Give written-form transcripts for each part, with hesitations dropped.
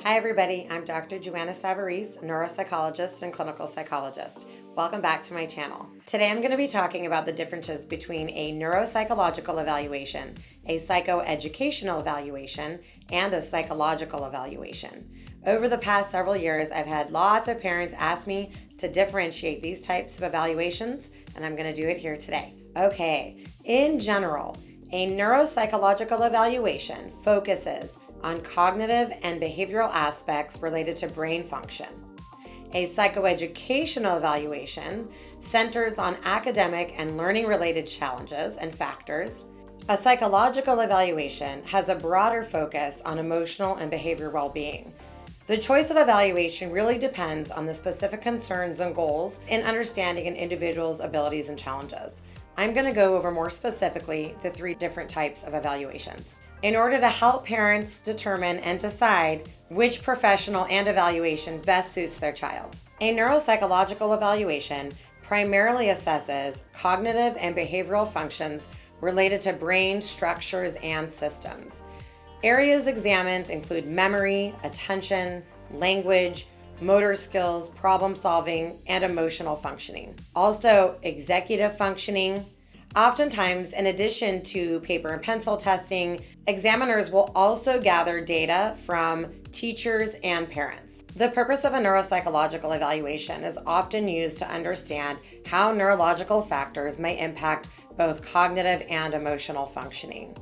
Hi everybody, I'm Dr. Joanna Savarese, neuropsychologist and clinical psychologist. Welcome back to my channel. Today I'm going to be talking about the differences between a neuropsychological evaluation, a psychoeducational evaluation, and a psychological evaluation. Over the past several years, I've had lots of parents ask me to differentiate these types of evaluations, and I'm going to do it here today. Okay, in general, a neuropsychological evaluation focuses on cognitive and behavioral aspects related to brain function. A psychoeducational evaluation centers on academic and learning-related challenges and factors. A psychological evaluation has a broader focus on emotional and behavioral well-being. The choice of evaluation really depends on the specific concerns and goals in understanding an individual's abilities and challenges. I'm going to go over more specifically the three different types of evaluations. In order to help parents determine and decide which professional and evaluation best suits their child. A neuropsychological evaluation primarily assesses cognitive and behavioral functions related to brain structures and systems. Areas examined include memory, attention, language, motor skills, problem solving, and emotional functioning. Also, executive functioning. Oftentimes, in addition to paper and pencil testing, examiners will also gather data from teachers and parents. The purpose of a neuropsychological evaluation is often used to understand how neurological factors may impact both cognitive and emotional functioning.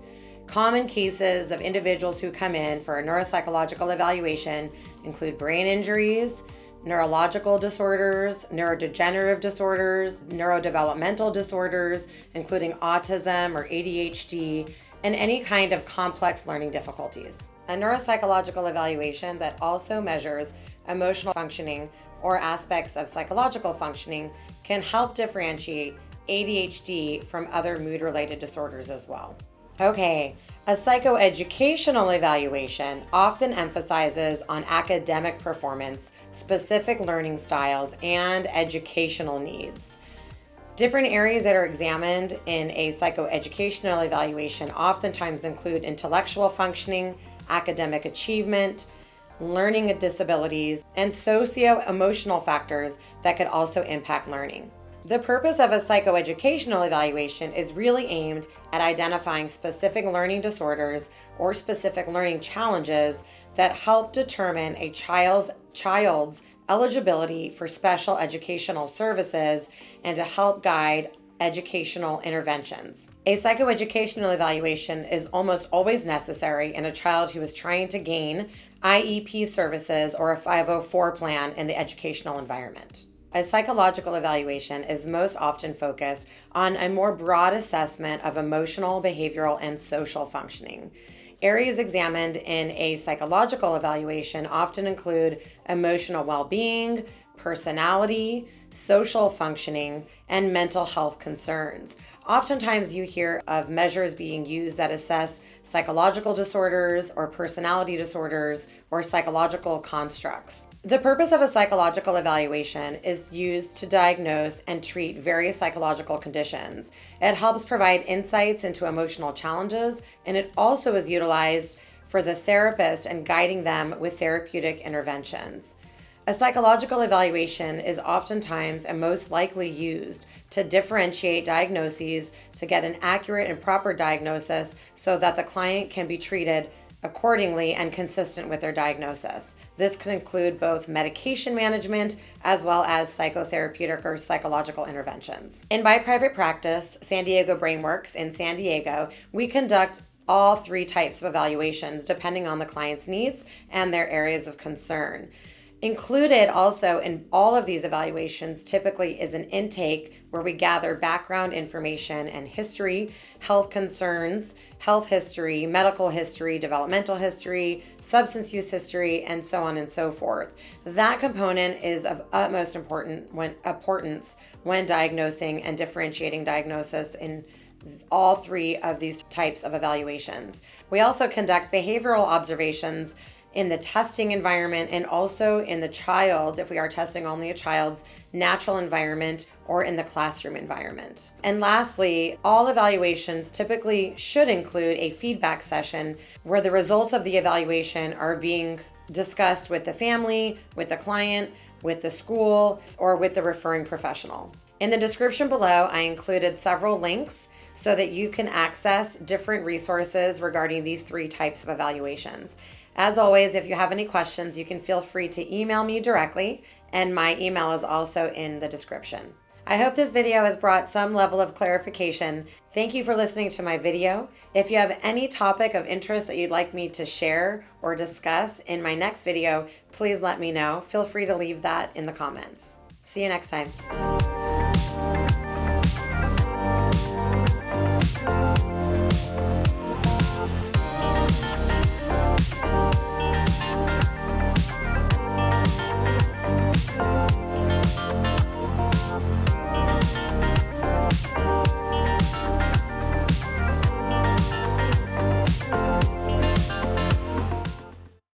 Common cases of individuals who come in for a neuropsychological evaluation include brain injuries, neurological disorders, neurodegenerative disorders, neurodevelopmental disorders, including autism or ADHD, and any kind of complex learning difficulties. A neuropsychological evaluation that also measures emotional functioning or aspects of psychological functioning can help differentiate ADHD from other mood-related disorders as well. Okay, a psychoeducational evaluation often emphasizes on academic performance, specific learning styles, and educational needs. Different areas that are examined in a psychoeducational evaluation oftentimes include intellectual functioning, academic achievement, learning disabilities, and socio-emotional factors that could also impact learning. The purpose of a psychoeducational evaluation is really aimed at identifying specific learning disorders or specific learning challenges that help determine a child's eligibility for special educational services and to help guide educational interventions. A psychoeducational evaluation is almost always necessary in a child who is trying to gain IEP services or a 504 plan in the educational environment. A psychological evaluation is most often focused on a more broad assessment of emotional, behavioral, and social functioning. Areas examined in a psychological evaluation often include emotional well-being, personality, social functioning, and mental health concerns. Oftentimes you hear of measures being used that assess psychological disorders or personality disorders or psychological constructs. The purpose of a psychological evaluation is used to diagnose and treat various psychological conditions. It helps provide insights into emotional challenges, and it also is utilized for the therapist and guiding them with therapeutic interventions. A psychological evaluation is oftentimes and most likely used to differentiate diagnoses to get an accurate and proper diagnosis so that the client can be treated accordingly and consistent with their diagnosis. This could include both medication management as well as psychotherapeutic or psychological interventions. In my private practice, San Diego Brainworks in San Diego, we conduct all three types of evaluations depending on the client's needs and their areas of concern. Included also in all of these evaluations typically is an intake where we gather background information and history, health concerns, health history, medical history, developmental history, substance use history, and so on and so forth. That component is of utmost importance when diagnosing and differentiating diagnosis in all three of these types of evaluations. We also conduct behavioral observations in the testing environment and also in the child, if we are testing only a child's natural environment or in the classroom environment. And lastly, all evaluations typically should include a feedback session where the results of the evaluation are being discussed with the family, with the client, with the school, or with the referring professional. In the description below, I included several links so that you can access different resources regarding these 3 types of evaluations. As always, if you have any questions, you can feel free to email me directly, and my email is also in the description. I hope this video has brought some level of clarification. Thank you for listening to my video. If you have any topic of interest that you'd like me to share or discuss in my next video, please let me know. Feel free to leave that in the comments. See you next time.